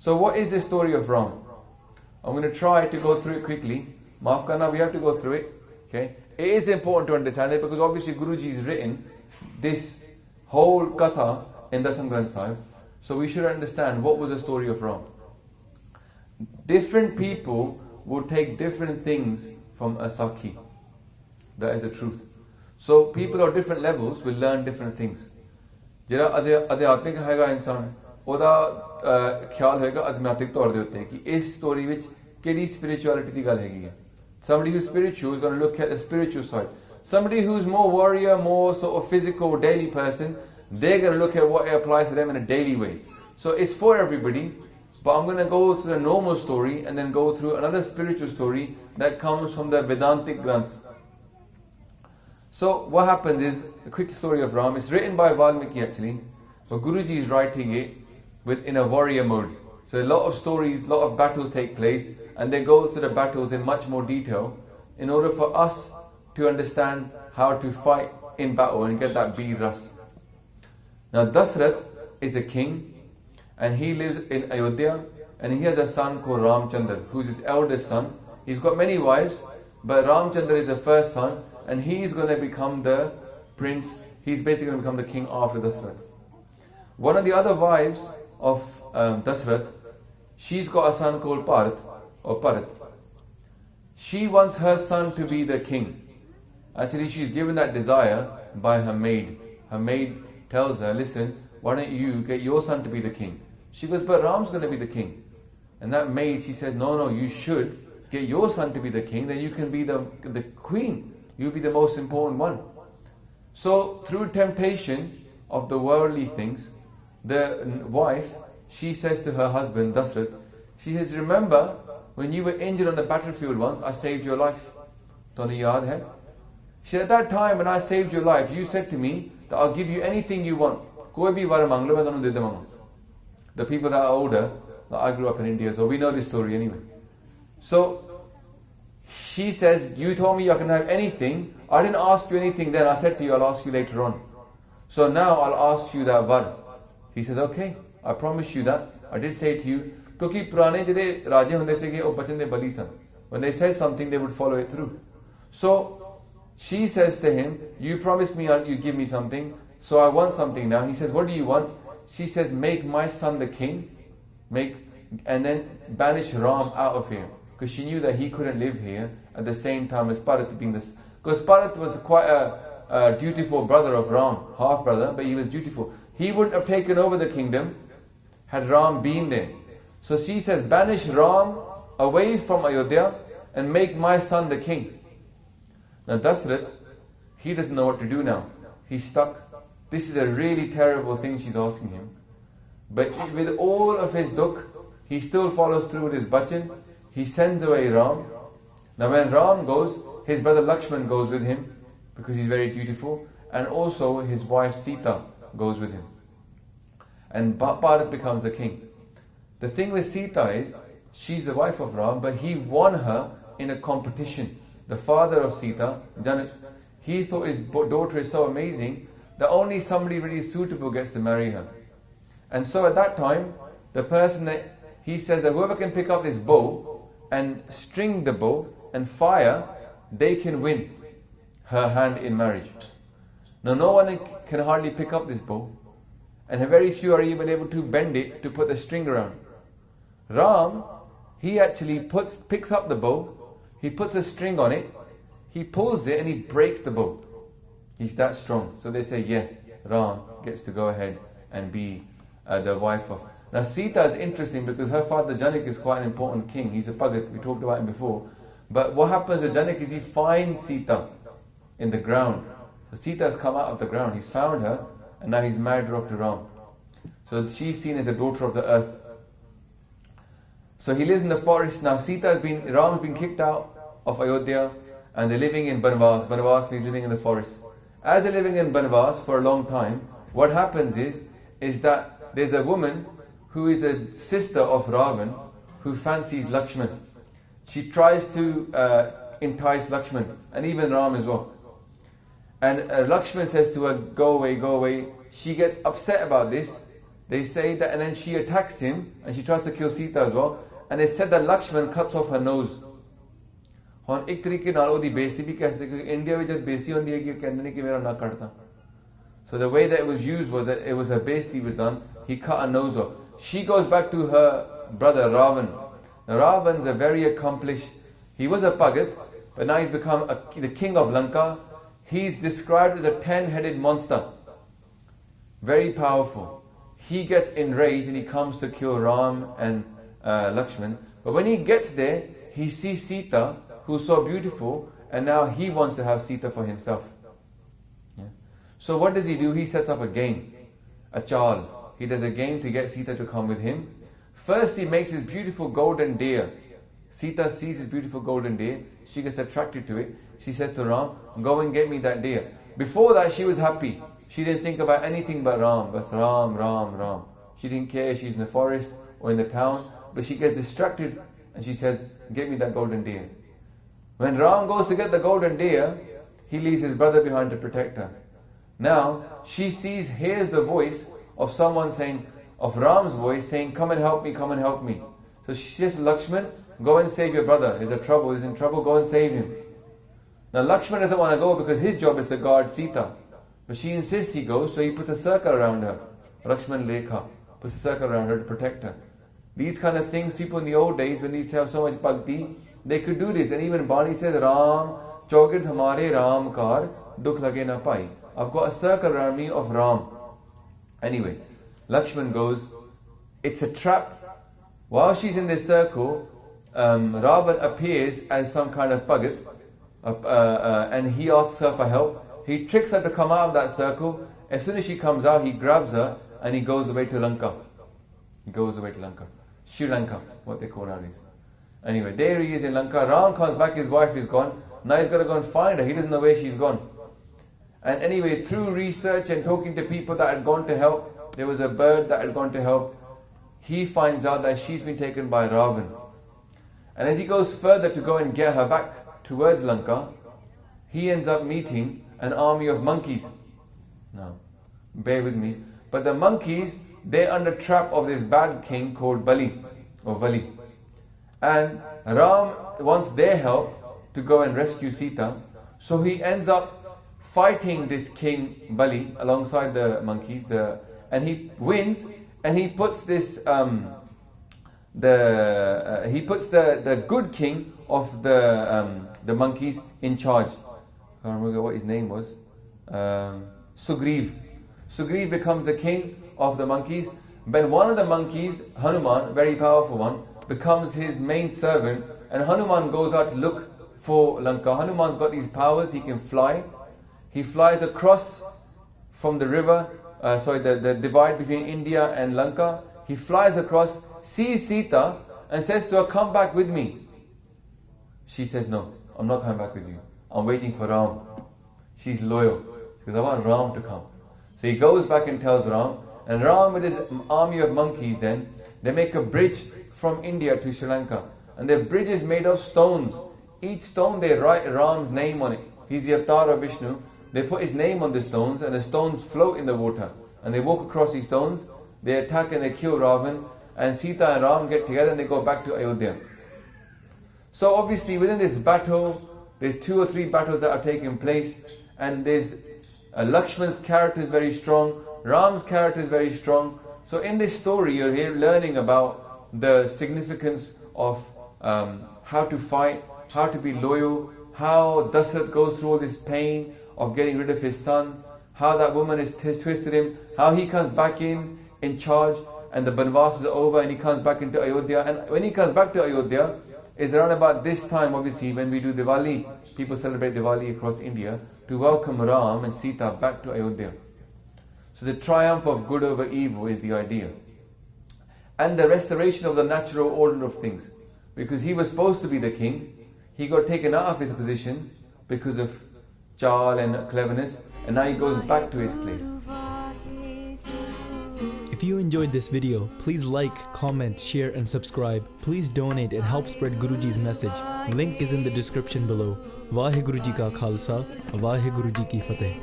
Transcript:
So what is the story of Ram? I'm going to try to go through it quickly. Maaf karna, we have to go through it. Okay? It is important to understand it because obviously Guruji has written this whole Katha in Dasam Granth Sahib. So we should understand what was the story of Ram. Different people will take different things from a Sakhi. That is the truth. So people of different levels will learn different things. ਜਿਹੜਾ ਅਧਿਆਤਮਿਕ ਹੈਗਾ ਇਨਸਾਨ ਉਹਦਾ ਖਿਆਲ ਹੋਏਗਾ ਅਧਿਆਤਮਿਕ ਤੌਰ ਦੇ ਉੱਤੇ ਕਿ ਇਸ ਸਟੋਰੀ ਵਿੱਚ ਕਿਹੜੀ spirituality ਦੀ ਗੱਲ ਹੈਗੀ ਹੈ. Somebody who's spiritual is going to look at the spiritual side. Somebody who's more warrior, more sort of physical, daily person, they're going to look at what applies to them in a daily way. So it's for everybody, but I'm going to go through the normal story and then go through another spiritual story that comes from the Vedantic Granths. So what happens is, a quick story of Ram. It's written by Valmiki actually, but Guruji is writing it in a warrior mode. So a lot of stories, a lot of battles take place, and they go to the battles in much more detail in order for us to understand how to fight in battle and get that Bir Ras. Now Dasrath is a king, and he lives in Ayodhya, and he has a son called Ramchandra, who's his eldest son. He's got many wives, but Ramchandra is the first son, and he's going to become the prince. He's basically going to become the king after Dasrath. One of the other wives of Dasrath, she's got a son called Parat. She wants her son to be the king. Actually, she's given that desire by her maid. Her maid tells her, listen, why don't you get your son to be the king? She goes, but Ram's going to be the king. And that maid, she says, no, you should get your son to be the king, then you can be the queen. You'll be the most important one. So, through temptation of the worldly things, the wife, she says to her husband, Dasrath, she says, remember, when you were injured on the battlefield once, I saved your life. Tonu yaad hai? She said, at that time when I saved your life, you said to me that I'll give you anything you want. Koi bhi var mang lo, main tonu de devaanga. The people that are older, like I grew up in India, so we know this story anyway. So, she says, you told me you can have anything. I didn't ask you anything then. I said to you, I'll ask you later on. So now I'll ask you that var. He says, okay, I promise you that. I did say to you, because purane jede raje hunde se o bachan de bali san. When they said something, they would follow it through. So she says to him, you promised me you give me something, so I want something now. He says, what do you want? She says, make my son the king, and then banish Ram out of here. Because she knew that he couldn't live here at the same time as Parat being this. Because Parat was quite a dutiful brother of Ram, half brother, but he was dutiful. He wouldn't have taken over the kingdom had Ram been there. So she says, banish Ram away from Ayodhya and make my son the king. Now Dasrath, he doesn't know what to do now. He's stuck. This is a really terrible thing she's asking him. But with all of his dukh, he still follows through with his bachan. He sends away Ram. Now when Ram goes, his brother Lakshman goes with him because he's very dutiful, and also his wife Sita goes with him. And Bharat becomes the king. The thing with Sita is, she's the wife of Ram, but he won her in a competition. The father of Sita, Janak, he thought his daughter is so amazing that only somebody really suitable gets to marry her. And so at that time, the person that he says that whoever can pick up this bow and string the bow and fire, they can win her hand in marriage. Now no one can hardly pick up this bow, and very few are even able to bend it to put the string around. Ram, he actually picks up the bow, he puts a string on it, he pulls it and he breaks the bow. He's that strong. So they say, yeah, Ram gets to go ahead and be the wife of. Now Sita is interesting because her father Janak is quite an important king. He's a Bhagat, we talked about him before. But what happens to Janak is he finds Sita in the ground. So Sita has come out of the ground, he's found her, and now he's married her off to Ram. So she's seen as a daughter of the earth. So he lives in the forest. Now Ram has been kicked out of Ayodhya, and they're living in Banvas. Banvas means living in the forest. As they're living in Banvas for a long time, what happens is that there's a woman who is a sister of Ravan who fancies Lakshman. She tries to entice Lakshman, and even Ram as well. And Lakshman says to her, go away, go away. She gets upset about this They say that, and then she attacks him and she tries to kill Sita as well. And they said that Lakshman cuts off her nose. ਹੁਣ ਇੱਕ ਤਰੀਕੇ ਨਾਲ ਉਹਦੀ ਬੇਇੱਜ਼ਤੀ ਵੀ ਕਹਿ ਸਕਦੇ ਕਿ India ਵਿੱਚ ਜਦ ਬੇਇੱਜ਼ਤੀ ਹੁੰਦੀ ਹੈ ਕਿ ਕਹਿੰਦੇ ਨੇ ਕਿ ਮੇਰਾ ਨੱਕ ਕੱਟਦਾ. So the way that it was used was that it was her besti was done. He cut her nose off. She goes back to her brother Ravan. Now Ravan's a very accomplished, he was a Bhagat, but now he's become the king of Lanka. He's described as a 10-headed monster. Very powerful. He gets enraged and he comes to kill Ram and Lakshman. But when he gets there, he sees Sita, who's so beautiful, and now he wants to have Sita for himself. So what does he do? He sets up a game, a chal. He does a game to get Sita to come with him. First he makes his beautiful golden deer. Sita sees his beautiful golden deer. She gets attracted to it. She says to Ram, go and get me that deer. Before that she was happy. She didn't think about anything but Ram. But Ram, Ram, Ram. She didn't care if she's in the forest or in the town. But she gets distracted and she says, get me that golden deer. When Ram goes to get the golden deer, he leaves his brother behind to protect her. Now, she hears the voice of someone saying, of Ram's voice saying, come and help me, come and help me. So she says, Lakshman, go and save your brother. He's in trouble, go and save him. Now Lakshman doesn't want to go because his job is to guard Sita. But she insists he goes, so he puts a circle around her. Lakshman Rekha puts a circle around her to protect her. These kind of things, people in the old days, when they used to have so much bhakti, they could do this. And even Bani says, Ram, Chogid Hamare Ram Kar, Dukh Lage Na Pai. I've got a circle around me of Ram. Anyway, Lakshman goes, it's a trap. While she's in this circle, Ravan appears as some kind of Bhagat, and he asks her for help. He tricks her to come out of that circle. As soon as she comes out, he grabs her and he goes away to Lanka. He goes away to Lanka. Sri Lanka, what they call nowadays. Anyway, there he is in Lanka. Ram comes back, his wife is gone. Now he's got to go and find her. He doesn't know where she's gone. And anyway, through research and talking to people that had gone to help, there was a bird that had gone to help. He finds out that she's been taken by Ravan. And as he goes further to go and get her back towards Lanka, he ends up meeting an army of monkeys. Now, bear with me. But the monkeys, they're under trap of this bad king called Bali, or Vali. And Ram wants their help to go and rescue Sita. So he ends up fighting this king Bali alongside the monkeys, and he wins, and he puts this he puts the good king of the monkeys in charge. I can't remember what his name was. Sugriv. Sugriv becomes the king of the monkeys. But one of the monkeys, Hanuman, very powerful one, becomes his main servant, and Hanuman goes out to look for Lanka. Hanuman's got these powers, he can fly. He flies across from the river, the divide between India and Lanka. He flies across, sees Sita, and says to her, come back with me. She says, no, I'm not coming back with you. I'm waiting for Ram. She's loyal. She goes, I want Ram to come. So he goes back and tells Ram, and Ram with his army of monkeys then, they make a bridge from India to Sri Lanka. And the bridge is made of stones. Each stone they write Ram's name on it. He's the avatar of Vishnu. They put his name on the stones, and the stones float in the water. And they walk across these stones, they attack and they kill Ravan, and Sita and Ram get together and they go back to Ayodhya. So obviously within this battle, there's 2 or 3 battles that are taking place, and there's Lakshman's character is very strong, Ram's character is very strong. So in this story you're here learning about the significance of how to fight, how to be loyal, how Dasarath goes through all this pain of getting rid of his son, how that woman has twisted him, how he comes back in charge, and the Banvas is over and he comes back into Ayodhya. And when he comes back to Ayodhya, it's around about this time obviously when we do Diwali. People celebrate Diwali across India to welcome Ram and Sita back to Ayodhya. So the triumph of good over evil is the idea. And the restoration of the natural order of things. Because he was supposed to be the king, he got taken out of his position because of chal and cleverness, and now he goes back to his place. If you enjoyed this video, please like, comment, share and subscribe. Please donate and help spread Guruji's message. Link is in the description below. Vaheguru Ji Ka Khalsa, Vaheguru Ji Ki Fateh.